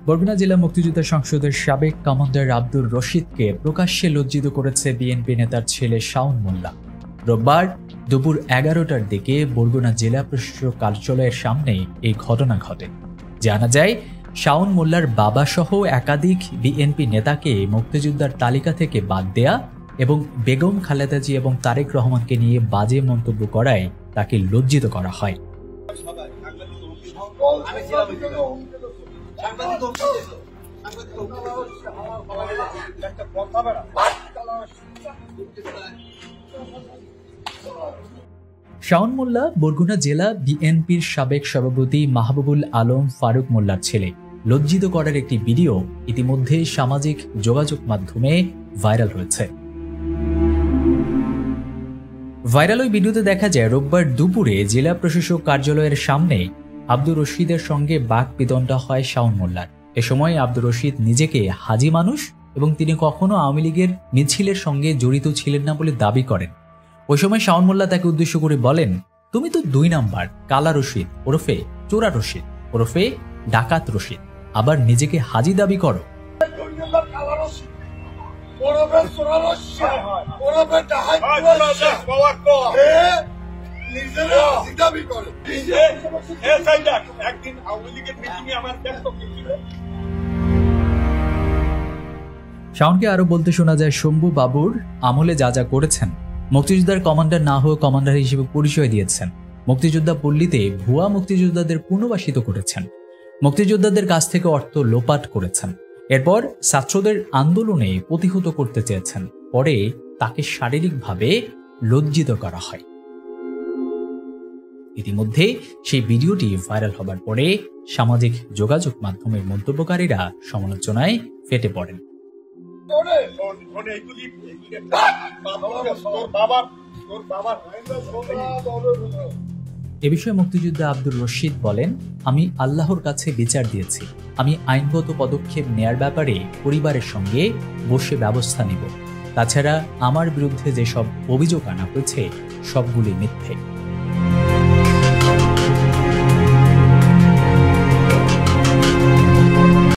বরগুনা জেলা মুক্তিযোদ্ধা সংসদের সাবেক কমান্ডার আব্দুর রশিদকে প্রকাশ্যে লজ্জিত করেছে বিএনপি নেতার ছেলে শাওন মোল্লা। রোববার দুপুর 11টার দিকে বরগুনা জেলা প্রশাসক কার্যালয়ের সামনে এই ঘটনা ঘটে। জানা যায়, শাওন মোল্লার বাবা সহ একাধিক বিএনপি নেতাকে মুক্তিযোদ্ধার তালিকা থেকে বাদ দেয়া এবং বেগম খালেদা জিয়া এবং তারেক রহমানকে নিয়ে বাজে মন্তব্য করায় তাকে লজ্জিত করা হয়। শাওন মোল্লা বরগুনা জেলা বিএনপির সাবেক সভাপতি মাহবুবুল আলম ফারুক মোল্লার ছেলে। লজ্জিত করার একটি ভিডিও ইতিমধ্যে সামাজিক যোগাযোগ মাধ্যমে ভাইরাল হয়েছে। ভাইরাল ওই ভিডিওতে দেখা যায়, রোববার দুপুরে জেলা প্রশাসক কার্যালয়ের সামনে আব্দুর রশিদের সঙ্গে বাক বিতণ্ডা হয় শাওন মোল্লার। এ সময় আব্দুর রশিদ নিজেকে হাজি মানুষ এবং তিনি কখনো আওয়ামী লীগের মিছিলের সঙ্গে জড়িত ছিলেন না বলে দাবি করেন। ওই সময় শাওন মোল্লা তাকে উদ্দেশ্য করে বলেন, তুমি তো 2 নাম্বার কালা রশিদ ওরফে চোরা রশিদ ওরফে ডাকাত রশিদ, আবার নিজেকে হাজি দাবি করো। শাওনকে আরো বলতে শোনা যায়, শম্ভু বাবুর আমলে যা যা করেছেন, মুক্তিযোদ্ধার কমান্ডার না হয়ে কমান্ডার হিসেবে পরিচয় দিয়েছেন, মুক্তিযোদ্ধা পল্লীতে ভুয়া মুক্তিযোদ্ধাদের পুনর্বাসিত করেছেন, মুক্তিযোদ্ধাদের কাছ থেকে অর্থ লোপাট করেছেন, এরপর ছাত্রদের আন্দোলনে প্রতিহত করতে চেয়েছেন, পরে তাকে শারীরিকভাবে লজ্জিত করা হয়। ইতিমধ্যে সেই ভিডিওটি ভাইরাল হবার পরে সামাজিক যোগাযোগ মাধ্যমের মন্তব্যকারীরা সমালোচনায় ফেটে পড়েন। এ বিষয়ে মুক্তিযোদ্ধা আব্দুর রশিদ বলেন, আমি আল্লাহর কাছে বিচার দিয়েছি, আমি আইনগত পদক্ষেপ নেয়ার ব্যাপারে পরিবারের সঙ্গে বসে ব্যবস্থা নিব। তাছাড়া আমার বিরুদ্ধে যেসব অভিযোগ আনা হয়েছে সবগুলি মিথ্যে।